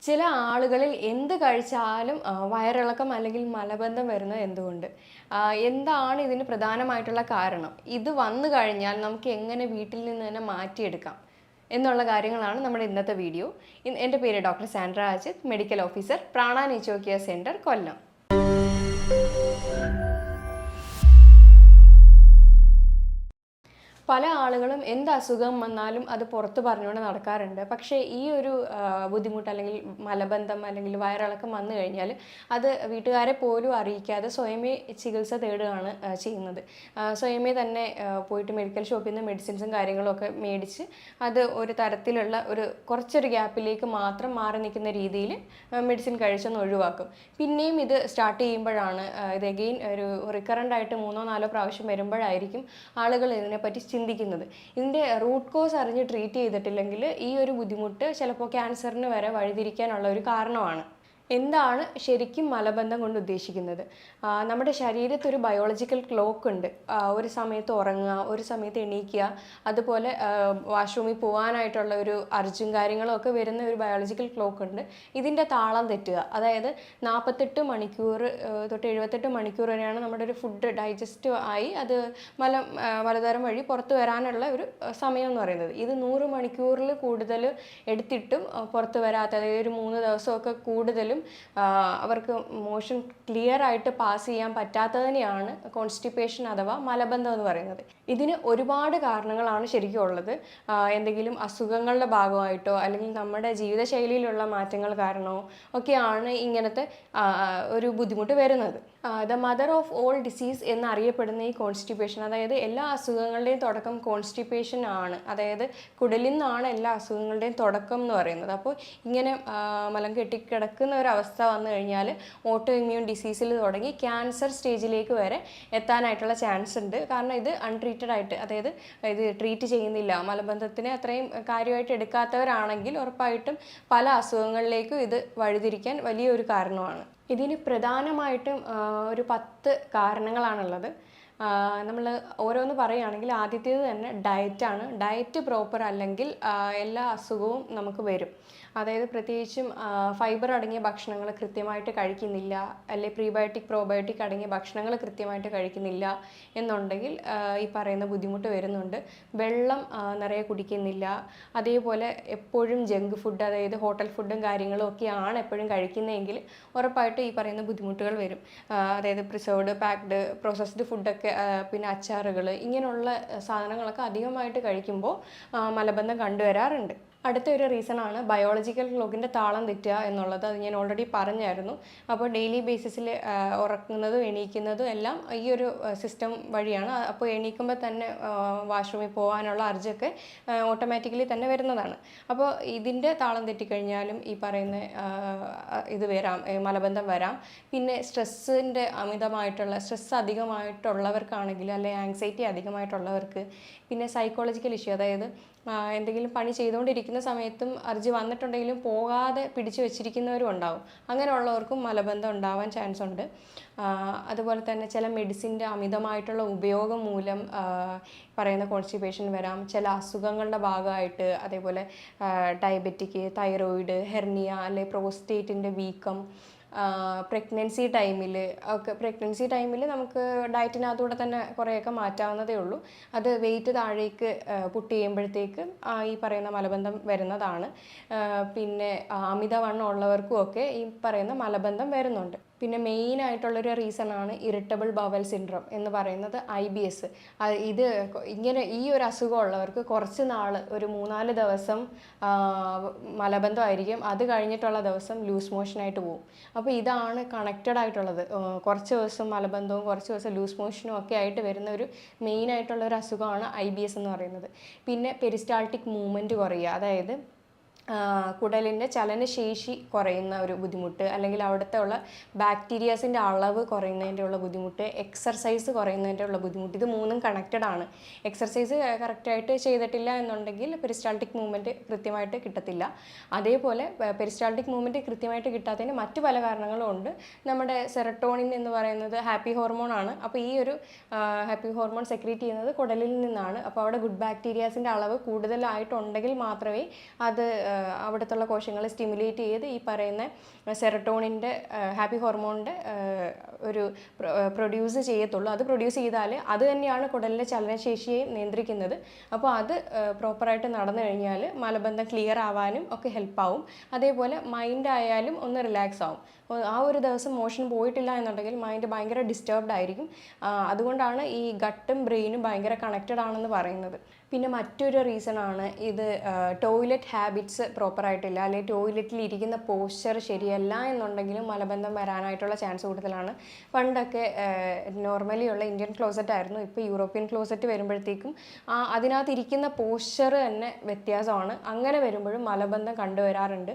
ചില ആളുകളിൽ എന്ത് കഴിച്ചാലും വയറിളക്കം അല്ലെങ്കിൽ മലബന്ധം വരുന്നത് എന്തുകൊണ്ട്? എന്താണ് ഇതിന് പ്രധാനമായിട്ടുള്ള കാരണം? ഇത് വന്നു കഴിഞ്ഞാൽ നമുക്ക് എങ്ങനെ വീട്ടിൽ നിന്ന് തന്നെ മാറ്റിയെടുക്കാം? എന്നുള്ള കാര്യങ്ങളാണ് നമ്മുടെ ഇന്നത്തെ വീഡിയോ. എൻ്റെ പേര് doctor Sandra Ajith, medical officer, Prana nature care centre, Kollam. പല ആളുകളും എന്ത് അസുഖം വന്നാലും അത് പുറത്ത് പറഞ്ഞുകൊണ്ട് നടക്കാറുണ്ട്. പക്ഷേ ഈ ഒരു ബുദ്ധിമുട്ട് അല്ലെങ്കിൽ മലബന്ധം അല്ലെങ്കിൽ വയറിളക്കം വന്നു കഴിഞ്ഞാൽ അത് വീട്ടുകാരെ പോലും അറിയിക്കാതെ സ്വയമേ ചികിത്സ തേടുകയാണ് ചെയ്യുന്നത്. സ്വയമേ തന്നെ പോയിട്ട് മെഡിക്കൽ ഷോപ്പിൽ നിന്ന് മെഡിസിൻസും കാര്യങ്ങളും ഒക്കെ മേടിച്ച് അത് ഒരു തരത്തിലുള്ള കുറച്ചൊരു ഗ്യാപ്പിലേക്ക് മാത്രം മാറി നിൽക്കുന്ന രീതിയിൽ മെഡിസിൻ കഴിച്ചൊന്ന് ഒഴിവാക്കും. പിന്നെയും ഇത് സ്റ്റാർട്ട് ചെയ്യുമ്പോഴാണ് ഇത് എഗെയിൻ ഒരു റിക്കറൻ്റ് ആയിട്ട് 3-4 പ്രാവശ്യം വരുമ്പോഴായിരിക്കും ആളുകൾ ഇതിനെപ്പറ്റി ചിന്തിക്കുന്നത്. ഇതിൻ്റെ റൂട്ട് കോസ് അറിഞ്ഞ് ട്രീറ്റ് ചെയ്തിട്ടില്ലെങ്കിൽ ഈ ഒരു ബുദ്ധിമുട്ട് ചിലപ്പോൾ ക്യാൻസറിന് വരെ വഴിതിരിക്കാനുള്ള ഒരു കാരണമാണ്. എന്താണ് ശരിക്കും മലബന്ധം കൊണ്ട് ഉദ്ദേശിക്കുന്നത്? നമ്മുടെ ശരീരത്തിൽ ഒരു ബയോളജിക്കൽ ക്ലോക്ക് ഉണ്ട്. ഒരു സമയത്ത് ഉറങ്ങുക, ഒരു സമയത്ത് എണീക്കുക, അതുപോലെ വാഷ്റൂമിൽ പോകാനായിട്ടുള്ള ഒരു അർജും കാര്യങ്ങളും ഒക്കെ വരുന്ന ഒരു ബയോളജിക്കൽ ക്ലോക്ക് ഉണ്ട്. ഇതിൻ്റെ താളം തെറ്റുക, അതായത് 48 മണിക്കൂർ തൊട്ട് 78 മണിക്കൂർ വരെയാണ് നമ്മുടെ ഒരു ഫുഡ് ഡൈജസ്റ്റ് ആയി അത് മലദ്വാരം വഴി പുറത്ത് വരാനുള്ള ഒരു സമയം എന്ന് പറയുന്നത്. ഇത് 100 മണിക്കൂറിൽ കൂടുതൽ എടുത്തിട്ടും പുറത്ത് വരാത്ത, അതായത് ഒരു 3 ദിവസമൊക്കെ കൂടുതലും അവർക്ക് മോഷൻ ക്ലിയർ ആയിട്ട് പാസ് ചെയ്യാൻ പറ്റാത്തതിനെയാണ് കോൺസ്റ്റിപ്പേഷൻ അഥവാ മലബന്ധം എന്ന് പറയുന്നത്. ഇതിന് ഒരുപാട് കാരണങ്ങളാണ് ശരിക്കും ഉള്ളത്. എന്തെങ്കിലും അസുഖങ്ങളുടെ ഭാഗമായിട്ടോ അല്ലെങ്കിൽ നമ്മുടെ ജീവിതശൈലിയിലുള്ള മാറ്റങ്ങൾ കാരണമോ ഒക്കെയാണ് ഇങ്ങനത്തെ ഒരു ബുദ്ധിമുട്ട് വരുന്നത്. The mother of all disease എന്നറിയപ്പെടുന്ന ഈ കോൺസ്റ്റിപ്പേഷൻ, അതായത് എല്ലാ അസുഖങ്ങളുടെയും തുടക്കം കോൺസ്റ്റിപ്പേഷൻ ആണ്. അതായത് കുടലിൽ നിന്നാണ് എല്ലാ അസുഖങ്ങളുടെയും തുടക്കം എന്ന് പറയുന്നത്. അപ്പോൾ ഇങ്ങനെ മലം കെട്ടിക്കിടക്കുന്ന ഒരവസ്ഥ വന്നു കഴിഞ്ഞാൽ ഓട്ടോ ഇമ്മ്യൂൺ ഡിസീസിൽ തുടങ്ങി ക്യാൻസർ സ്റ്റേജിലേക്ക് വരെ എത്താനായിട്ടുള്ള ചാൻസ് ഉണ്ട്. കാരണം ഇത് അൺട്രീറ്റഡ് ആയിട്ട്, അതായത് ഇത് ട്രീറ്റ് ചെയ്യുന്നില്ല, മലബന്ധത്തിനെ അത്രയും കാര്യമായിട്ട് എടുക്കാത്തവരാണെങ്കിൽ ഉറപ്പായിട്ടും പല അസുഖങ്ങളിലേക്കും ഇത് വഴിതിരിക്കാൻ വലിയൊരു കാരണമാണ്. ഇതിന് പ്രധാനമായിട്ടും ഒരു 10 കാരണങ്ങളാണുള്ളത്. നമ്മൾ ഓരോന്ന് പറയുകയാണെങ്കിൽ ആദ്യത്തേത് തന്നെ ഡയറ്റാണ്. ഡയറ്റ് പ്രോപ്പർ അല്ലെങ്കിൽ എല്ലാ അസുഖവും നമുക്ക് വരും. അതായത് പ്രത്യേകിച്ചും ഫൈബർ അടങ്ങിയ ഭക്ഷണങ്ങൾ കൃത്യമായിട്ട് കഴിക്കുന്നില്ല, അല്ലെങ്കിൽ പ്രീബയോട്ടിക് പ്രോബയോട്ടിക് അടങ്ങിയ ഭക്ഷണങ്ങൾ കൃത്യമായിട്ട് കഴിക്കുന്നില്ല എന്നുണ്ടെങ്കിൽ ഈ പറയുന്ന ബുദ്ധിമുട്ട് വരുന്നുണ്ട്. വെള്ളം നിറയെ കുടിക്കുന്നില്ല, അതേപോലെ എപ്പോഴും ജങ്ക് ഫുഡ്, അതായത് ഹോട്ടൽ ഫുഡും കാര്യങ്ങളും ഒക്കെയാണ് എപ്പോഴും കഴിക്കുന്നതെങ്കിൽ ഉറപ്പായിട്ടും ഈ പറയുന്ന ബുദ്ധിമുട്ടുകൾ വരും. അതായത് പ്രിസർവ്ഡ്, പാക്ഡ്, പ്രോസസ്ഡ് ഫുഡൊക്കെ, പിന്നെ അച്ചാറുകൾ, ഇങ്ങനെയുള്ള സാധനങ്ങളൊക്കെ അധികമായിട്ട് കഴിക്കുമ്പോൾ മലബന്ധം കണ്ടുവരാറുണ്ട്. അടുത്തൊരു റീസണാണ് ബയോളജിക്കൽ ക്ലോക്കിൻ്റെ താളം തെറ്റുക എന്നുള്ളത്. അത് ഞാൻ ഓൾറെഡി പറഞ്ഞായിരുന്നു. അപ്പോൾ ഡെയിലി ബേസിസിൽ ഉറക്കുന്നതും എണീക്കുന്നതും എല്ലാം ഈ ഒരു സിസ്റ്റം വഴിയാണ്. അപ്പോൾ എണീക്കുമ്പോൾ തന്നെ വാഷ്റൂമിൽ പോകാനുള്ള അർജൊക്കെ ഓട്ടോമാറ്റിക്കലി തന്നെ വരുന്നതാണ്. അപ്പോൾ ഇതിൻ്റെ താളം തെറ്റിക്കഴിഞ്ഞാലും ഈ പറയുന്ന ഇത് വരാം, മലബന്ധം വരാം. പിന്നെ സ്ട്രെസ് അധികമായിട്ടുള്ളവർക്കാണെങ്കിൽ, അല്ലെങ്കിൽ ആങ്സൈറ്റി അധികമായിട്ടുള്ളവർക്ക്, പിന്നെ സൈക്കോളജിക്കൽ ഇഷ്യൂ, അതായത് എന്തെങ്കിലും പണി ചെയ്തുകൊണ്ടിരിക്കുന്ന സമയത്തും അർജി വന്നിട്ടുണ്ടെങ്കിലും പോകാതെ പിടിച്ചു വെച്ചിരിക്കുന്നവരും ഉണ്ടാവും. അങ്ങനെയുള്ളവർക്കും മലബന്ധം ഉണ്ടാവാൻ ചാൻസ് ഉണ്ട്. അതുപോലെ തന്നെ ചില മെഡിസിൻ്റെ അമിതമായിട്ടുള്ള ഉപയോഗം മൂലം പറയുന്ന കോൺസ്റ്റിപ്പേഷൻ വരാം. ചില അസുഖങ്ങളുടെ ഭാഗമായിട്ട്, അതേപോലെ ഡയബറ്റിക്, തൈറോയിഡ്, ഹെർണിയ, അല്ലെങ്കിൽ പ്രോസ്റ്റേറ്റിൻ്റെ വീക്കം, പ്രഗ്നൻസി ടൈമിൽ നമുക്ക് ഡയറ്റിനകത്തൂടെ തന്നെ കുറേയൊക്കെ മാറ്റാവുന്നതേ ഉള്ളൂ. അത് വെയിറ്റ് താഴേക്ക് പുട്ട് ചെയ്യുമ്പോഴത്തേക്ക് ഈ പറയുന്ന മലബന്ധം വരുന്നതാണ്. പിന്നെ അമിതവണ്ണം ഉള്ളവർക്കും ഒക്കെ ഈ പറയുന്ന മലബന്ധം വരുന്നുണ്ട്. പിന്നെ മെയിനായിട്ടുള്ളൊരു റീസണാണ് ഇറിറ്റബിൾ ബവൽ സിൻഡ്രോം എന്ന് പറയുന്നത്, IBS. ഇങ്ങനെ ഈ ഒരു അസുഖമുള്ളവർക്ക് കുറച്ച് നാൾ, ഒരു 3-4 ദിവസം മലബന്ധമായിരിക്കും. അത് കഴിഞ്ഞിട്ടുള്ള ദിവസം ലൂസ് മോഷനായിട്ട് പോകും. അപ്പോൾ ഇതാണ് കണക്റ്റഡ് ആയിട്ടുള്ളത്. കുറച്ച് ദിവസം മലബന്ധവും കുറച്ച് ദിവസം ലൂസ് മോഷനും ഒക്കെ ആയിട്ട് വരുന്ന ഒരു മെയിനായിട്ടുള്ള ഒരു അസുഖമാണ് IBS എന്ന് പറയുന്നത്. പിന്നെ പെരിസ്റ്റാൾട്ടിക് മൂവ്മെൻറ്റ് കുറയുക, അതായത് കുടലിൻ്റെ ചലനശേഷി കുറയുന്ന ഒരു ബുദ്ധിമുട്ട്, അല്ലെങ്കിൽ അവിടുത്തെ ഉള്ള ബാക്ടീരിയാസിൻ്റെ അളവ് കുറയുന്നതിൻ്റെ ഉള്ള ബുദ്ധിമുട്ട്, എക്സർസൈസ് കുറയുന്നതിൻ്റെ ഉള്ള ബുദ്ധിമുട്ട്, ഇത് മൂന്നും കണക്റ്റഡ് ആണ്. എക്സർസൈസ് കറക്റ്റായിട്ട് ചെയ്തിട്ടില്ല എന്നുണ്ടെങ്കിൽ പെരിസ്റ്റാൾട്ടിക് മൂവ്മെൻറ്റ് കൃത്യമായിട്ട് കിട്ടത്തില്ല. അതേപോലെ പെരിസ്റ്റാൾട്ടിക് മൂവ്മെൻറ്റ് കൃത്യമായിട്ട് കിട്ടാത്തതിന് മറ്റു പല കാരണങ്ങളും ഉണ്ട്. നമ്മുടെ സെറട്ടോണിൻ എന്ന് പറയുന്നത് ഹാപ്പി ഹോർമോൺ ആണ്. അപ്പോൾ ഈ ഒരു ഹാപ്പി ഹോർമോൺ സെക്രീറ്റ് ചെയ്യുന്നത് കുടലിൽ നിന്നാണ്. അപ്പോൾ അവിടെ ഗുഡ് ബാക്ടീരിയാസിൻ്റെ അളവ് കൂടുതലായിട്ടുണ്ടെങ്കിൽ മാത്രമേ അത് അവിടുത്തെ കോശങ്ങളെ സ്റ്റിമുലേറ്റ് ചെയ്ത് ഈ പറയുന്ന സെറട്ടോണിൻ്റെ ഹാപ്പി ഹോർമോണിൻ്റെ ഒരു പ്രൊഡ്യൂസ് ചെയ്യത്തുള്ളൂ. അത് പ്രൊഡ്യൂസ് ചെയ്താൽ അത് തന്നെയാണ് കുടലിൻ്റെ ചലനശേഷിയെ നിയന്ത്രിക്കുന്നത്. അപ്പോൾ അത് പ്രോപ്പറായിട്ട് നടന്നു കഴിഞ്ഞാൽ മലബന്ധം ക്ലിയർ ആവാനും ഒക്കെ ഹെൽപ്പാവും. അതേപോലെ മൈൻഡ് ആയാലും ഒന്ന് റിലാക്സ് ആവും. ആ ഒരു ദിവസം മോഷൻ പോയിട്ടില്ല എന്നുണ്ടെങ്കിൽ മൈൻഡ് ഭയങ്കര ഡിസ്റ്റർബ്ഡ് ആയിരിക്കും. അതുകൊണ്ടാണ് ഈ ഗട്ടും ബ്രെയിനും ഭയങ്കര കണക്റ്റഡ് ആണെന്ന് പറയുന്നത്. പിന്നെ മറ്റൊരു റീസൺ ആണ് ഇത് ടോയ്ലറ്റ് ഹാബിറ്റ്സ് പ്രോപ്പറായിട്ടില്ല, അല്ലെങ്കിൽ ടോയ്ലറ്റിൽ ഇരിക്കുന്ന പോസ്ചർ ശരിയല്ല എന്നുണ്ടെങ്കിലും മലബന്ധം വരാനായിട്ടുള്ള ചാൻസ് കൂടുതലാണ്. പണ്ടൊക്കെ നോർമലി ഉള്ള ഇന്ത്യൻ ക്ലോസറ്റ് ആയിരുന്നു. ഇപ്പോൾ യൂറോപ്യൻ ക്ലോസറ്റ് വരുമ്പോഴത്തേക്കും അതിനകത്ത് ഇരിക്കുന്ന പോസ്ചർ തന്നെ വ്യത്യാസമാണ്. അങ്ങനെ വരുമ്പോഴും മലബന്ധം കണ്ടുവരാറുണ്ട്.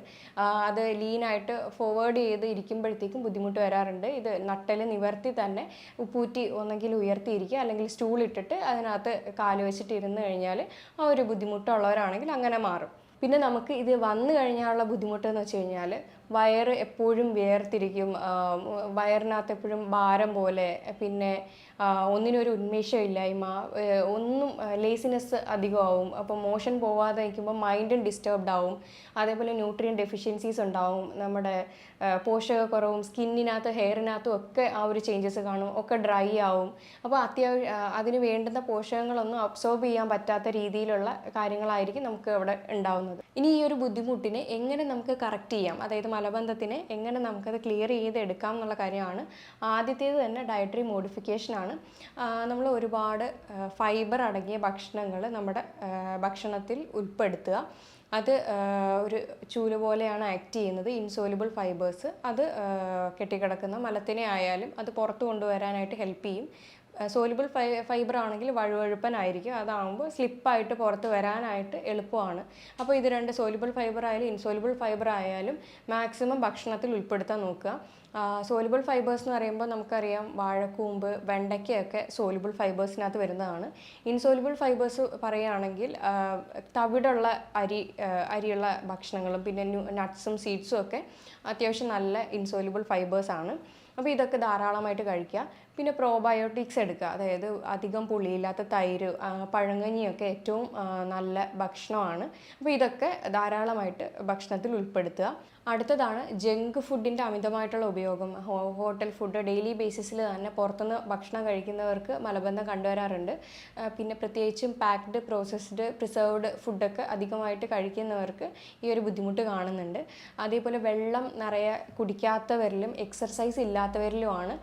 അത് ലീനായിട്ട് ഫോർവേഡ് ചെയ്ത് ഇരിക്കുമ്പോഴത്തേക്കും ബുദ്ധിമുട്ട് വരാറുണ്ട്. ഇത് നട്ടൽ നിവർത്തി തന്നെ ഉപ്പൂറ്റി ഒന്നെങ്കിൽ ഉയർത്തിയിരിക്കുക, അല്ലെങ്കിൽ സ്റ്റൂൾ ഇട്ടിട്ട് അതിനകത്ത് കാല് വെച്ചിട്ട് ഇരുന്ന് കഴിഞ്ഞാൽ ആ ഒരു ബുദ്ധിമുട്ടുള്ളവരാണെങ്കിൽ അങ്ങനെ മാറും. പിന്നെ നമുക്ക് ഇത് വന്നു കഴിഞ്ഞാലുള്ള ബുദ്ധിമുട്ട് എന്ന് വെച്ച് കഴിഞ്ഞാൽ വയറ് എപ്പോഴും വിയർത്തിരിക്കും, വയറിനകത്ത് എപ്പോഴും ഭാരം പോലെ, പിന്നെ ഒന്നിനൊരു ഉന്മേഷമില്ലായ്മ, ഒന്നും ലേസിനെസ് അധികമാവും. അപ്പോൾ മോഷൻ പോവാതെ നിൽക്കുമ്പോൾ മൈൻഡും ഡിസ്റ്റർബ്ഡ് ആവും. അതേപോലെ ന്യൂട്രിയൻ ഡെഫിഷ്യൻസീസ് ഉണ്ടാവും, നമ്മുടെ പോഷകക്കുറവും, സ്കിന്നിനകത്ത് ഹെയറിനകത്തും ഒക്കെ ആ ഒരു ചേഞ്ചസ് കാണും, ഒക്കെ ഡ്രൈ ആവും. അപ്പോൾ അതിന് വേണ്ടുന്ന പോഷകങ്ങളൊന്നും അബ്സോർബ് ചെയ്യാൻ പറ്റാത്ത രീതിയിലുള്ള കാര്യങ്ങളായിരിക്കും നമുക്ക് അവിടെ ഉണ്ടാവുന്നത്. ഇനി ഈ ഒരു ബുദ്ധിമുട്ടിനെ എങ്ങനെ നമുക്ക് കറക്റ്റ് ചെയ്യാം, അതായത് മലബന്ധത്തിനെ എങ്ങനെ നമുക്കത് ക്ലിയർ ചെയ്തെടുക്കാം എന്നുള്ള കാര്യമാണ്. ആദ്യത്തേത് തന്നെ ഡയറ്ററി മോഡിഫിക്കേഷനാണ്. നമ്മൾ ഒരുപാട് ഫൈബർ അടങ്ങിയ ഭക്ഷണങ്ങൾ നമ്മുടെ ഭക്ഷണത്തിൽ ഉൾപ്പെടുത്തുക. അത് ഒരു ചൂല് പോലെയാണ് ആക്ട് ചെയ്യുന്നത്. ഇൻസോലുബിൾ ഫൈബേഴ്സ് അത് കെട്ടിക്കിടക്കുന്ന മലത്തിനെ ആയാലും അത് പുറത്ത് കൊണ്ടുവരാനായിട്ട് ഹെൽപ്പ് ചെയ്യും. സോലുബിൾ ഫൈബർ ആണെങ്കിൽ വഴുവഴുപ്പനായിരിക്കും, അതാകുമ്പോൾ സ്ലിപ്പായിട്ട് പുറത്ത് വരാനായിട്ട് എളുപ്പമാണ്. അപ്പോൾ ഇത് രണ്ട് സോലുബിൾ ഫൈബർ ആയാലും ഇൻസോലുബിൾ ഫൈബർ ആയാലും മാക്സിമം ഭക്ഷണത്തിൽ ഉൾപ്പെടുത്താൻ നോക്കുക. സോലുബിൾ ഫൈബേഴ്സ് എന്ന് പറയുമ്പോൾ നമുക്കറിയാം വാഴക്കൂമ്പ്, വെണ്ടയ്ക്കയൊക്കെ സോലുബിൾ ഫൈബേഴ്സിനകത്ത് വരുന്നതാണ്. ഇൻസോലുബിൾ ഫൈബേഴ്സ് പറയുകയാണെങ്കിൽ തവിടുള്ള അരിയുള്ള ഭക്ഷണങ്ങളും പിന്നെ നട്ട്സും സീഡ്സും ഒക്കെ അത്യാവശ്യം നല്ല ഇൻസോലുബിൾ ഫൈബേഴ്സാണ്. അപ്പോൾ ഇതൊക്കെ ധാരാളമായിട്ട് കഴിക്കുക. പിന്നെ പ്രോബയോട്ടിക്സ് എടുക്കുക, അതായത് അധികം പുളിയില്ലാത്ത തൈര്, പഴങ്കഞ്ഞിയൊക്കെ ഏറ്റവും നല്ല ഭക്ഷണമാണ്. അപ്പോൾ ഇതൊക്കെ ധാരാളമായിട്ട് ഭക്ഷണത്തിൽ ഉൾപ്പെടുത്തുക. അടുത്തതാണ് ജങ്ക് ഫുഡിൻ്റെ അമിതമായിട്ടുള്ള ഉപയോഗം. ഹോട്ടൽ ഫുഡ് ഡെയിലി ബേസിസിൽ തന്നെ പുറത്തുനിന്ന് ഭക്ഷണം കഴിക്കുന്നവർക്ക് മലബന്ധം കണ്ടുവരാറുണ്ട്. പിന്നെ പ്രത്യേകിച്ചും പാക്ഡ്, പ്രോസസ്ഡ്, പ്രിസർവ്ഡ് ഫുഡൊക്കെ അധികമായിട്ട് കഴിക്കുന്നവർക്ക് ഈ ഒരു ബുദ്ധിമുട്ട് കാണുന്നുണ്ട്. അതേപോലെ വെള്ളം നിറയെ കുടിക്കാത്തവരിലും എക്സർസൈസ് ഇല്ലാത്തവരിലുമാണ്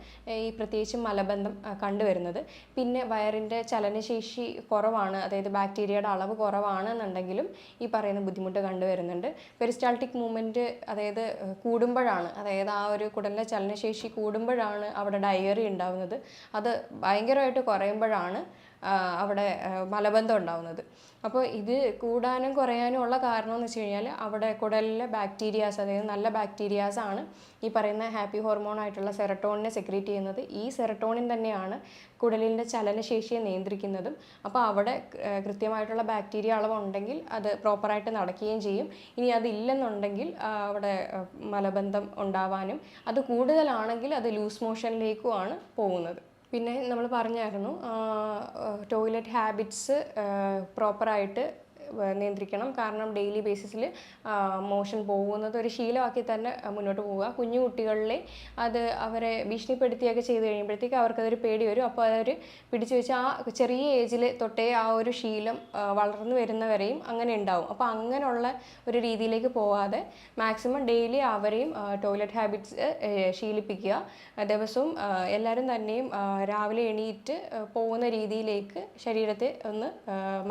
ഈ പ്രത്യേകിച്ചും മലബന്ധം കണ്ടുവരുന്നത്. പിന്നെ വയറിൻ്റെ ചലനശേഷി കുറവാണ്, അതായത് ബാക്ടീരിയയുടെ അളവ് കുറവാണെന്നുണ്ടെങ്കിലും ഈ പറയുന്ന ബുദ്ധിമുട്ട് കണ്ടുവരുന്നുണ്ട്. പെരിസ്റ്റാൾട്ടിക് മൂവ്മെൻറ്റ് അതായത് കൂടുമ്പോഴാണ്, അതായത് ആ ഒരു കുടലിൻ്റെ ചലനശേഷി കൂടുമ്പോഴാണ് അവിടെ ഡയറി ഉണ്ടാവുന്നത്. അത് ഭയങ്കരമായിട്ട് കുറയുമ്പോഴാണ് അവിടെ മലബന്ധം ഉണ്ടാവുന്നത്. അപ്പോൾ ഇത് കൂടാനും കുറയാനും ഉള്ള കാരണം എന്ന് വെച്ച് കഴിഞ്ഞാൽ അവിടെ കുടലിലെ ബാക്ടീരിയാസ്, അതായത് നല്ല ബാക്ടീരിയാസാണ് ഈ പറയുന്ന ഹാപ്പി ഹോർമോൺ ആയിട്ടുള്ള സെറട്ടോണിനെ സെക്രീറ്റ് ചെയ്യുന്നത്. ഈ സെറട്ടോണിൻ തന്നെയാണ് കുടലിൻ്റെ ചലനശേഷിയെ നിയന്ത്രിക്കുന്നതും. അപ്പോൾ അവിടെ കൃത്യമായിട്ടുള്ള ബാക്ടീരിയ അളവുണ്ടെങ്കിൽ അത് പ്രോപ്പറായിട്ട് നടക്കുകയും ചെയ്യും. ഇനി അതില്ലെന്നുണ്ടെങ്കിൽ അവിടെ മലബന്ധം ഉണ്ടാവാനും, അത് കൂടുതലാണെങ്കിൽ അത് ലൂസ് മോഷനിലേക്കുമാണ് പോകുന്നത്. പിന്നെ നമ്മൾ പറഞ്ഞായിരുന്നു ടോയ്ലറ്റ് ഹാബിറ്റ്സ് പ്രോപ്പറായിട്ട് നിയന്ത്രിക്കണം. കാരണം ഡെയിലി ബേസിസിൽ മോഷൻ പോകുന്നത് ഒരു ശീലമാക്കി തന്നെ മുന്നോട്ട് പോവുക. കുഞ്ഞു കുട്ടികളിലെ അത് അവരെ ഭീഷണിപ്പെടുത്തിയൊക്കെ ചെയ്ത് കഴിയുമ്പോഴത്തേക്ക് അവർക്കതൊരു പേടി വരും. അപ്പോൾ അവർ പിടിച്ചു വെച്ച് ആ ചെറിയ ഏജിൽ തൊട്ടേ ആ ഒരു ശീലം വളർന്നു വരുന്നവരെയും അങ്ങനെ ഉണ്ടാവും. അപ്പോൾ അങ്ങനെയുള്ള ഒരു രീതിയിലേക്ക് പോവാതെ മാക്സിമം ഡെയിലി അവരെയും ടോയ്ലറ്റ് ഹാബിറ്റ്സ് ശീലിപ്പിക്കുക. ദിവസവും എല്ലാവരും തന്നെയും രാവിലെ എണീറ്റ് പോകുന്ന രീതിയിലേക്ക് ശരീരത്തെ ഒന്ന്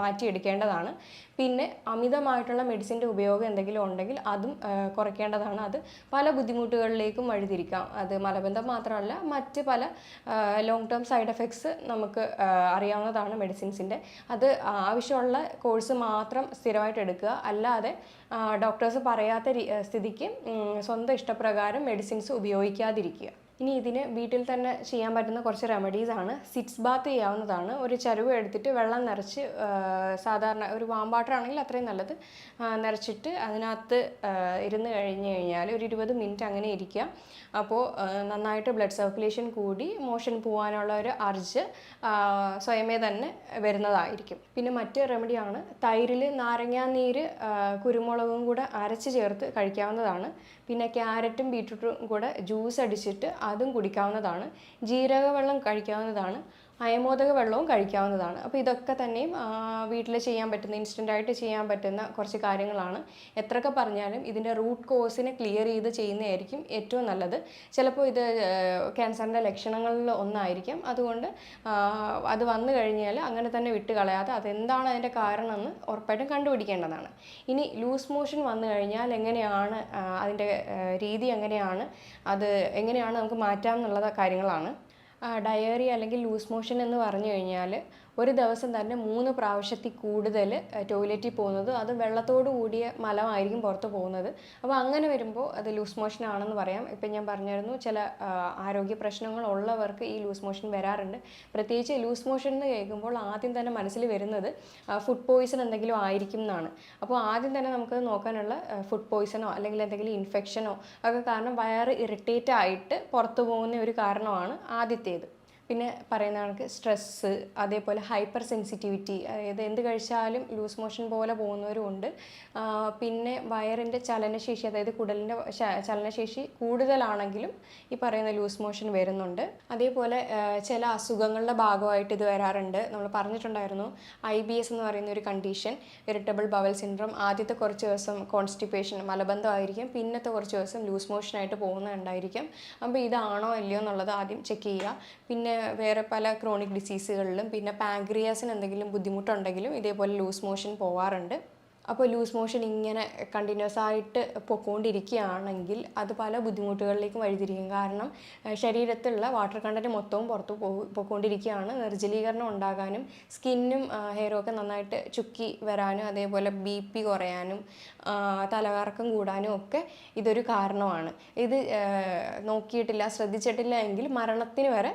മാറ്റിയെടുക്കേണ്ടതാണ്. പിന്നെ അമിതമായിട്ടുള്ള മെഡിസിൻ്റെ ഉപയോഗം എന്തെങ്കിലും ഉണ്ടെങ്കിൽ അതും കുറയ്ക്കേണ്ടതാണ്. അത് പല ബുദ്ധിമുട്ടുകളിലേക്കും വഴിതിരിക്കാം. അത് മലബന്ധം മാത്രമല്ല, മറ്റ് പല ലോങ് ടേം സൈഡ് എഫക്ട്സ് നമുക്ക് അറിയാവുന്നതാണ് മെഡിസിൻസിൻ്റെ. അത് ആവശ്യമുള്ള കോഴ്സ് മാത്രം സ്ഥിരമായിട്ട് എടുക്കുക. അല്ലാതെ ഡോക്ടേഴ്സ് പറയാത്ത സ്ഥിതിക്ക് സ്വന്തം ഇഷ്ടപ്രകാരം മെഡിസിൻസ് ഉപയോഗിക്കാതിരിക്കുക. ഇനി ഇതിന് വീട്ടിൽ തന്നെ ചെയ്യാൻ പറ്റുന്ന കുറച്ച് റെമഡീസ് ആണ്. സിറ്റ്സ് ബാത്ത് ചെയ്യാവുന്നതാണ്. ഒരു ചരുവ എടുത്തിട്ട് വെള്ളം നിറച്ച്, സാധാരണ ഒരു വാം വാട്ടർ ആണെങ്കിൽ അത്രയും നല്ലത്, നിറച്ചിട്ട് അതിനകത്ത് ഇരുന്ന് കഴിഞ്ഞ് കഴിഞ്ഞാൽ ഒരു 20 മിനിറ്റ് അങ്ങനെ ഇരിക്കുക. അപ്പോൾ നന്നായിട്ട് ബ്ലഡ് സർക്കുലേഷൻ കൂടി മോഷൻ പോകാനുള്ള ഒരു അർജ് സ്വയമേ തന്നെ വരുന്നതായിരിക്കും. പിന്നെ മറ്റ് റെമഡിയാണ് തൈരിൽ നാരങ്ങാനീര് കുരുമുളകും കൂടെ അരച്ച് ചേർത്ത് കഴിക്കാവുന്നതാണ്. പിന്നെ ക്യാരറ്റും ബീറ്റ്റൂട്ടും കൂടെ ജ്യൂസ് അടിച്ചിട്ട് അതും കുടിക്കാവുന്നതാണ്. ജീരക വെള്ളം കഴിക്കാവുന്നതാണ്. അയമോദക വെള്ളവും കഴിക്കാവുന്നതാണ്. അപ്പോൾ ഇതൊക്കെ തന്നെയും വീട്ടിൽ ചെയ്യാൻ പറ്റുന്ന, ഇൻസ്റ്റൻ്റായിട്ട് ചെയ്യാൻ പറ്റുന്ന കുറച്ച് കാര്യങ്ങളാണ്. എത്രയൊക്കെ പറഞ്ഞാലും ഇതിൻ്റെ റൂട്ട് കോസിനെ ക്ലിയർ ചെയ്ത് ചെയ്യുന്നതായിരിക്കും ഏറ്റവും നല്ലത്. ചിലപ്പോൾ ഇത് ക്യാൻസറിൻ്റെ ലക്ഷണങ്ങളിൽ ഒന്നായിരിക്കും. അതുകൊണ്ട് അത് വന്നു കഴിഞ്ഞാൽ അങ്ങനെ തന്നെ വിട്ട് കളയാതെ അതെന്താണ് അതിൻ്റെ കാരണം എന്ന് ഉറപ്പായിട്ടും കണ്ടുപിടിക്കേണ്ടതാണ്. ഇനി ലൂസ് മോഷൻ വന്നു കഴിഞ്ഞാൽ എങ്ങനെയാണ് അതിൻ്റെ രീതി, എങ്ങനെയാണ് അത് എങ്ങനെയാണ് നമുക്ക് മാറ്റാം എന്നുള്ള കാര്യങ്ങളാണ്. ഡയറി അല്ലെങ്കിൽ ലൂസ് മോഷൻ എന്ന് പറഞ്ഞു കഴിഞ്ഞാൽ ഒരു ദിവസം തന്നെ 3 പ്രാവശ്യത്തിൽ കൂടുതൽ ടോയ്ലറ്റിൽ പോകുന്നത്, അത് വെള്ളത്തോട് കൂടിയ മലമായിരിക്കും പുറത്ത് പോകുന്നത്. അപ്പോൾ അങ്ങനെ വരുമ്പോൾ അത് ലൂസ് മോഷൻ ആണെന്ന് പറയാം. ഇപ്പം ഞാൻ പറഞ്ഞിരുന്നു, ചില ആരോഗ്യ പ്രശ്നങ്ങളുള്ളവർക്ക് ഈ ലൂസ് മോഷൻ വരാറുണ്ട്. പ്രത്യേകിച്ച് ലൂസ് മോഷൻ എന്ന് കേൾക്കുമ്പോൾ ആദ്യം തന്നെ മനസ്സിൽ വരുന്നത് ഫുഡ് പോയ്സൺ എന്തെങ്കിലും ആയിരിക്കും എന്നാണ്. അപ്പോൾ ആദ്യം തന്നെ നമുക്ക് നോക്കാനുള്ള ഫുഡ് പോയ്സണോ അല്ലെങ്കിൽ എന്തെങ്കിലും ഇൻഫെക്ഷനോ ഒക്കെ കാരണം വയറ് ഇറിറ്റേറ്റ് ആയിട്ട് പുറത്തു പോകുന്ന ഒരു കാരണമാണ് ആദ്യത്തേത്. പിന്നെ പറയുന്ന കണക്ക് സ്ട്രെസ്സ്, അതേപോലെ ഹൈപ്പർ സെൻസിറ്റിവിറ്റി, അതായത് എന്ത് കഴിച്ചാലും ലൂസ് മോഷൻ പോലെ പോകുന്നവരുമുണ്ട്. പിന്നെ വയറിൻ്റെ ചലനശേഷി, അതായത് കുടലിൻ്റെ ചലനശേഷി കൂടുതലാണെങ്കിലും ഈ പറയുന്ന ലൂസ് മോഷൻ വരുന്നുണ്ട്. അതേപോലെ ചില അസുഖങ്ങളുടെ ഭാഗമായിട്ട് ഇത് വരാറുണ്ട്. നമ്മൾ പറഞ്ഞിട്ടുണ്ടായിരുന്നു IBS എന്ന് പറയുന്ന ഒരു കണ്ടീഷൻ, ഇറിറ്റബിൾ ബവൽ സിൻഡ്രോം. ആദ്യത്തെ കുറച്ച് ദിവസം കോൺസ്റ്റിപ്പേഷൻ, മലബന്ധമായിരിക്കും. പിന്നത്തെ കുറച്ച് ദിവസം ലൂസ് മോഷനായിട്ട് പോകുന്നുണ്ടായിരിക്കും. അപ്പോൾ ഇതാണോ അല്ലയോ എന്നുള്ളത് ആദ്യം ചെക്ക് ചെയ്യുക. പിന്നെ വേറെ പല ക്രോണിക് ഡിസീസുകളിലും, പിന്നെ പാങ്ക്രിയാസിന് എന്തെങ്കിലും ബുദ്ധിമുട്ടുണ്ടെങ്കിലും ഇതേപോലെ ലൂസ് മോഷൻ പോവാറുണ്ട്. അപ്പോൾ ലൂസ് മോഷൻ ഇങ്ങനെ കണ്ടിന്യൂസ് ആയിട്ട് പൊയ്ക്കൊണ്ടിരിക്കുകയാണെങ്കിൽ അത് പല ബുദ്ധിമുട്ടുകളിലേക്കും വഴിതിരിക്കും. കാരണം ശരീരത്തിലുള്ള വാട്ടർ കണ്ടൻറ്റ് മൊത്തവും പുറത്ത് പോയിക്കൊണ്ടിരിക്കുകയാണ്. നിർജ്ജലീകരണം ഉണ്ടാകാനും സ്കിന്നും ഹെയറും ഒക്കെ നന്നായിട്ട് ചുക്കി വരാനും, അതേപോലെ BP കുറയാനും തലകറക്കം കൂടാനും ഒക്കെ ഇതൊരു കാരണമാണ്. ഇത് നോക്കിയിട്ടില്ല, ശ്രദ്ധിച്ചിട്ടില്ല എങ്കിൽ മരണത്തിന് വരെ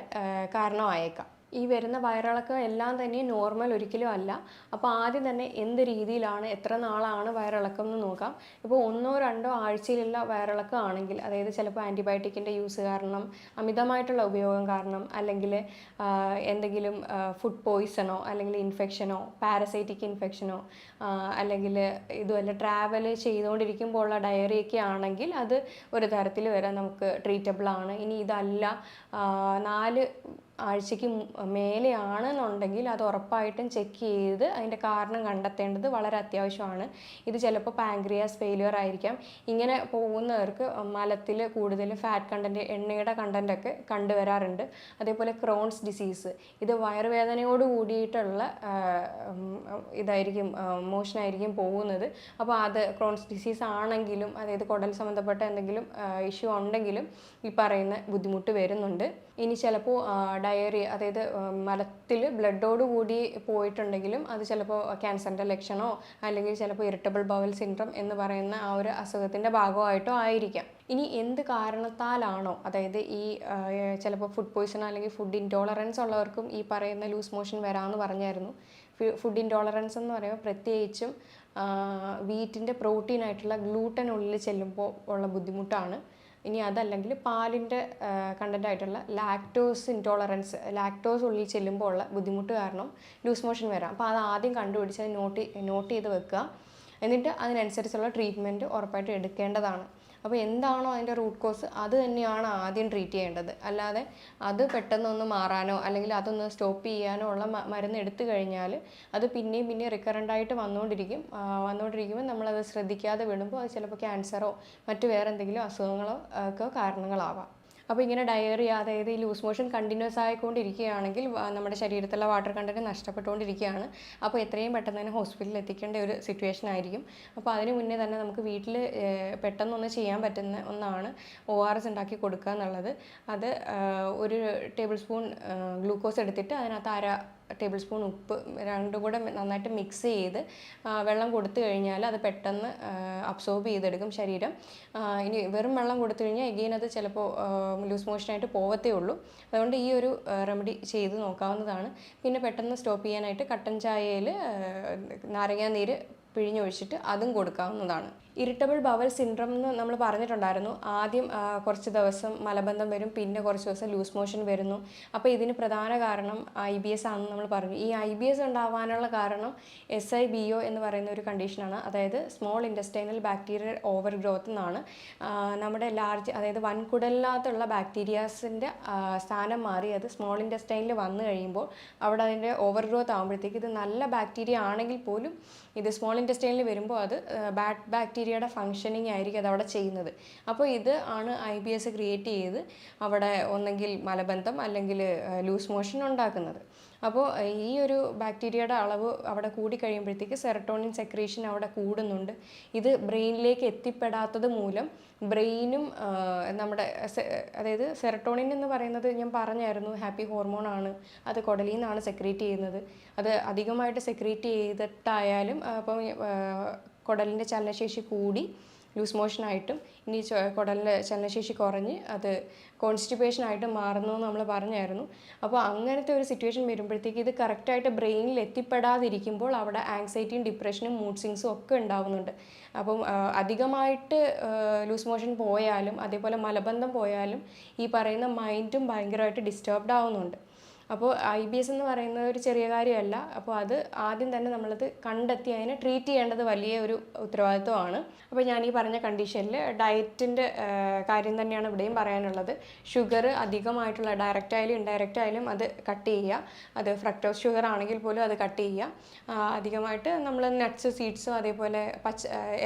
കാരണമായേക്കാം. ഈ വരുന്ന വയറിളക്കം എല്ലാം തന്നെ നോർമൽ ഒരിക്കലും അല്ല. അപ്പോൾ ആദ്യം തന്നെ എന്ത് രീതിയിലാണ്, എത്ര നാളാണ് വയറിളക്കം എന്ന് നോക്കാം. ഇപ്പോൾ 1-2 ആഴ്ചയിലുള്ള വയറിളക്കം ആണെങ്കിൽ, അതായത് ചിലപ്പോൾ ആൻറ്റിബയോട്ടിക്കിൻ്റെ യൂസ് കാരണം, അമിതമായിട്ടുള്ള ഉപയോഗം കാരണം, അല്ലെങ്കിൽ എന്തെങ്കിലും ഫുഡ് പോയ്സണോ അല്ലെങ്കിൽ ഇൻഫെക്ഷനോ, പാരസൈറ്റിക് ഇൻഫെക്ഷനോ, അല്ലെങ്കിൽ ഇതുവല്ല ട്രാവൽ ചെയ്തുകൊണ്ടിരിക്കുമ്പോൾ ഉള്ള ഡയറിയൊക്കെ ആണെങ്കിൽ അത് ഒരു തരത്തിൽ വരെ നമുക്ക് ട്രീറ്റബിളാണ്. ഇനി ഇതല്ല 4 ആഴ്ചയ്ക്ക് മേലെയാണെന്നുണ്ടെങ്കിൽ അത് ഉറപ്പായിട്ടും ചെക്ക് ചെയ്ത് അതിൻ്റെ കാരണം കണ്ടെത്തേണ്ടത് വളരെ അത്യാവശ്യമാണ്. ഇത് ചിലപ്പോൾ പാങ്ക്രിയാസ് ഫെയിലിയർ ആയിരിക്കാം. ഇങ്ങനെ പോകുന്നവർക്ക് മലത്തിൽ കൂടുതൽ ഫാറ്റ് കണ്ടൻറ്റ്, എണ്ണയുടെ കണ്ടൻറ്റൊക്കെ കണ്ടുവരാറുണ്ട്. അതേപോലെ ക്രോൺസ് ഡിസീസ്, ഇത് വയറുവേദനയോട് കൂടിയിട്ടുള്ള ഇതായിരിക്കും, മോഷനായിരിക്കും പോകുന്നത്. അപ്പോൾ അത് ക്രോൺസ് ഡിസീസ് ആണെങ്കിലും, അതായത് കുടൽ സംബന്ധപ്പെട്ട എന്തെങ്കിലും ഇഷ്യൂ ഉണ്ടെങ്കിലും ഈ പറയുന്ന ബുദ്ധിമുട്ട് വരുന്നുണ്ട്. ഇനി ചിലപ്പോൾ ഡയറി, അതായത് മലത്തിൽ ബ്ലഡോട് കൂടി പോയിട്ടുണ്ടെങ്കിലും അത് ചിലപ്പോൾ ക്യാൻസറിൻ്റെ ലക്ഷണമോ അല്ലെങ്കിൽ ചിലപ്പോൾ ഇറിറ്റബിൾ ബവൽ സിൻഡ്രോം എന്ന് പറയുന്ന ആ ഒരു അസുഖത്തിൻ്റെ ഭാഗമായിട്ടോ ആയിരിക്കാം. ഇനി എന്ത് കാരണത്താലാണോ, അതായത് ഈ ചിലപ്പോൾ ഫുഡ് പോയ്സൺ അല്ലെങ്കിൽ ഫുഡ് ഇൻടോളറൻസ് ഉള്ളവർക്കും ഈ പറയുന്ന ലൂസ് മോഷൻ വരാമെന്ന് പറഞ്ഞായിരുന്നു. ഫുഡ് ഇൻടോളറൻസ് എന്ന് പറയുമ്പോൾ പ്രത്യേകിച്ചും വീറ്റിൻ്റെ പ്രോട്ടീനായിട്ടുള്ള ഗ്ലൂട്ടൻ ഉള്ളിൽ ചെല്ലുമ്പോൾ ഉള്ള ബുദ്ധിമുട്ടാണ്. ഇനി അതല്ലെങ്കിൽ പാലിൻ്റെ കണ്ടൻ്റായിട്ടുള്ള ലാക്ടോസ് ഇൻടോളറൻസ്, ലാക്ടോസ് ഉള്ളിൽ ചെല്ലുമ്പോൾ ഉള്ള ബുദ്ധിമുട്ട് കാരണം ലൂസ് മോഷൻ വരാം. അപ്പോൾ അത് ആദ്യം കണ്ടുപിടിച്ച് അത് നോട്ട് ചെയ്ത് വെക്കുക. എന്നിട്ട് അതിനനുസരിച്ചുള്ള ട്രീറ്റ്മെൻറ്റ് ഉറപ്പായിട്ട് എടുക്കേണ്ടതാണ്. അപ്പോൾ എന്താണോ അതിൻ്റെ റൂട്ട് കോസ് അത് തന്നെയാണ് ആദ്യം ട്രീറ്റ് ചെയ്യേണ്ടത്. അല്ലാതെ അത് പെട്ടെന്നൊന്ന് മാറാനോ അല്ലെങ്കിൽ അതൊന്ന് സ്റ്റോപ്പ് ചെയ്യാനോ ഉള്ള മരുന്ന് എടുത്തു കഴിഞ്ഞാൽ അത് പിന്നെയും റിക്കറൻ്റായിട്ട് വന്നുകൊണ്ടിരിക്കുമ്പോൾ നമ്മളത് ശ്രദ്ധിക്കാതെ വിടുമ്പോൾ അത് ചിലപ്പോൾ ക്യാൻസറോ മറ്റു വേറെ എന്തെങ്കിലും അസുഖങ്ങളോ ഒക്കെ കാരണങ്ങളാവാം. അപ്പോൾ ഇങ്ങനെ ഡയറിയ, അതായത് ഈ ലൂസ് മോഷൻ കണ്ടിന്യൂസ് ആയിക്കൊണ്ടിരിക്കുകയാണെങ്കിൽ നമ്മുടെ ശരീരത്തിലുള്ള വാട്ടർ കണ്ടൻറ്റ് നഷ്ടപ്പെട്ടുകൊണ്ടിരിക്കുകയാണ്. അപ്പോൾ എത്രയും പെട്ടെന്ന് തന്നെ ഹോസ്പിറ്റലിൽ എത്തിക്കേണ്ട ഒരു സിറ്റുവേഷൻ ആയിരിക്കും. അപ്പോൾ അതിന് മുന്നേ തന്നെ നമുക്ക് വീട്ടിൽ പെട്ടെന്നൊന്ന് ചെയ്യാൻ പറ്റുന്ന ഒന്നാണ് ORS ഉണ്ടാക്കി കൊടുക്കുക എന്നുള്ളത്. അത് 1 ടേബിൾ സ്പൂൺ ഗ്ലൂക്കോസ് എടുത്തിട്ട് അതിനകത്ത് 1/2 ടേബിൾ സ്പൂൺ ഉപ്പ് രണ്ടും കൂടെ നന്നായിട്ട് മിക്സ് ചെയ്ത് വെള്ളം കൊടുത്തു കഴിഞ്ഞാൽ അത് പെട്ടെന്ന് അബ്സോർബ് ചെയ്തെടുക്കും ശരീരം. ഇനി വെറും വെള്ളം കൊടുത്തു കഴിഞ്ഞാൽ എഗെയിൻ അത് ചിലപ്പോൾ ലൂസ് മോഷനായിട്ട് പോവത്തേ ഉള്ളൂ. അതുകൊണ്ട് ഈ ഒരു റെമഡി ചെയ്ത് നോക്കാവുന്നതാണ്. പിന്നെ പെട്ടെന്ന് സ്റ്റോപ്പ് ചെയ്യാനായിട്ട് കട്ടൻ ചായയിൽ നാരങ്ങാനീര് പിഴിഞ്ഞൊഴിച്ചിട്ട് അതും കൊടുക്കാവുന്നതാണ്. ഇറിറ്റബിൾ ബവൽ സിൻഡ്രം എന്ന് നമ്മൾ പറഞ്ഞിട്ടുണ്ടായിരുന്നു. ആദ്യം കുറച്ച് ദിവസം മലബന്ധം വരും, പിന്നെ കുറച്ച് ദിവസം ലൂസ് മോഷൻ വരുന്നു. അപ്പോൾ ഇതിന് പ്രധാന കാരണം IBS ആണെന്ന് നമ്മൾ പറഞ്ഞു. ഈ IBS ഉണ്ടാവാനുള്ള കാരണം SIBO എന്ന് പറയുന്ന ഒരു കണ്ടീഷനാണ്. അതായത് small intestinal bacterial over growth എന്നാണ്. നമ്മുടെ അതായത് വൻകുടലിനകത്തുള്ള ബാക്ടീരിയാസിൻ്റെ സ്ഥാനം മാറി അത് സ്മോൾ ഇൻറ്റസ്റ്റൈനിൽ വന്നു കഴിയുമ്പോൾ അവിടെ അതിൻ്റെ ഓവർ ഗ്രോത്ത് ആകുമ്പോഴത്തേക്ക് ഇത് നല്ല ബാക്ടീരിയ ആണെങ്കിൽ പോലും ഇത് സ്മോൾ ഇൻറ്റസ്റ്റൈനിൽ വരുമ്പോൾ അത് ബാഡ് ബാക്ടീരിയയുടെ ഫങ്ഷനിങ് ആയിരിക്കും അത് അവിടെ ചെയ്യുന്നത്. അപ്പോൾ ഇത് ആണ് IBS ക്രിയേറ്റ് ചെയ്ത് അവിടെ ഒന്നെങ്കിൽ മലബന്ധം അല്ലെങ്കിൽ ലൂസ് മോഷൻ ഉണ്ടാക്കുന്നത്. അപ്പോൾ ഈ ഒരു ബാക്ടീരിയയുടെ അളവ് അവിടെ കൂടിക്കഴിയുമ്പോഴത്തേക്ക് സെറട്ടോണിൻ സെക്രീഷൻ അവിടെ കൂടുന്നുണ്ട്. ഇത് ബ്രെയിനിലേക്ക് എത്തിപ്പെടാത്തത് മൂലം ബ്രെയിനും നമ്മുടെ അതായത് സെറട്ടോണിൻ എന്ന് പറയുന്നത് ഞാൻ പറഞ്ഞായിരുന്നു ഹാപ്പി ഹോർമോൺ ആണ്. അത് കുടലിൽ നിന്നാണ് സെക്രീറ്റ് ചെയ്യുന്നത്. അത് അധികമായിട്ട് സെക്രീറ്റ് ചെയ്തിട്ടായാലും അപ്പം കുടലിൻ്റെ ചലനശേഷി കൂടി ലൂസ് മോഷനായിട്ടും ഇനി കുടലിൻ്റെ ചലനശേഷി കുറഞ്ഞ് അത് കോൺസ്റ്റിപ്പേഷനായിട്ട് മാറുന്നു എന്ന് നമ്മൾ പറഞ്ഞായിരുന്നു. അപ്പോൾ അങ്ങനത്തെ ഒരു സിറ്റുവേഷൻ വരുമ്പോഴത്തേക്ക് ഇത് കറക്റ്റായിട്ട് ബ്രെയിനിൽ എത്തിപ്പെടാതിരിക്കുമ്പോൾ അവിടെ ആങ്സൈറ്റിയും ഡിപ്രഷനും മൂഡ് സ്വിങ്സും ഒക്കെ ഉണ്ടാവുന്നുണ്ട്. അപ്പം അധികമായിട്ട് ലൂസ് മോഷൻ പോയാലും അതേപോലെ മലബന്ധം പോയാലും ഈ പറയുന്ന മൈൻഡും ഭയങ്കരമായിട്ട് ഡിസ്റ്റർബ്ഡ് ആവുന്നുണ്ട്. അപ്പോൾ IBS എന്ന് പറയുന്നത് ഒരു ചെറിയ കാര്യമല്ല. അപ്പോൾ അത് ആദ്യം തന്നെ നമ്മളത് കണ്ടെത്തി അതിനെ ട്രീറ്റ് ചെയ്യേണ്ടത് വലിയ ഒരു ഉത്തരവാദിത്വമാണ്. അപ്പോൾ ഞാൻ ഈ പറഞ്ഞ കണ്ടീഷനിൽ ഡയറ്റിൻ്റെ കാര്യം തന്നെയാണ് ഇവിടെയും പറയാനുള്ളത്. ഷുഗർ അധികമായിട്ടുള്ള ഡയറക്റ്റ് ആയാലും ഇൻഡയറക്റ്റ് ആയാലും അത് കട്ട് ചെയ്യുക. അത് ഫ്രക്ടോസ് ഷുഗർ ആണെങ്കിൽ പോലും അത് കട്ട് ചെയ്യുക. അധികമായിട്ട് നമ്മൾ നട്ട്സ് സീഡ്സും അതേപോലെ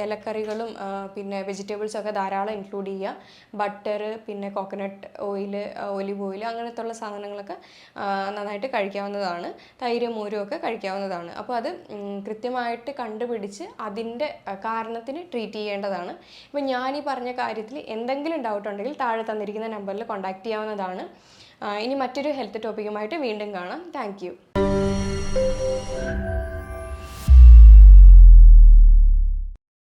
ഇലക്കറികളും പിന്നെ വെജിറ്റബിൾസൊക്കെ ധാരാളം ഇൻക്ലൂഡ് ചെയ്യുക. ബട്ടർ, പിന്നെ കോക്കനട്ട് ഓയിൽ, ഒലിവ് ഓയിൽ അങ്ങനത്തെ ഉള്ള സാധനങ്ങളൊക്കെ നന്നായിട്ട് കഴിക്കാവുന്നതാണ്. തൈര്, മോരും ഒക്കെ കഴിക്കാവുന്നതാണ്. അപ്പോൾ അത് കൃത്യമായിട്ട് കണ്ടുപിടിച്ച് അതിൻ്റെ കാരണത്തിന് ട്രീറ്റ് ചെയ്യേണ്ടതാണ്. ഇപ്പോൾ ഞാൻ ഈ പറഞ്ഞ കാര്യത്തിൽ എന്തെങ്കിലും ഡൗട്ട് ഉണ്ടെങ്കിൽ താഴെ തന്നിരിക്കുന്ന നമ്പറിൽ കോൺടാക്റ്റ് ചെയ്യാവുന്നതാണ്. ഇനി മറ്റൊരു ഹെൽത്ത് ടോപ്പിക്കുമായിട്ട് വീണ്ടും കാണാം. താങ്ക്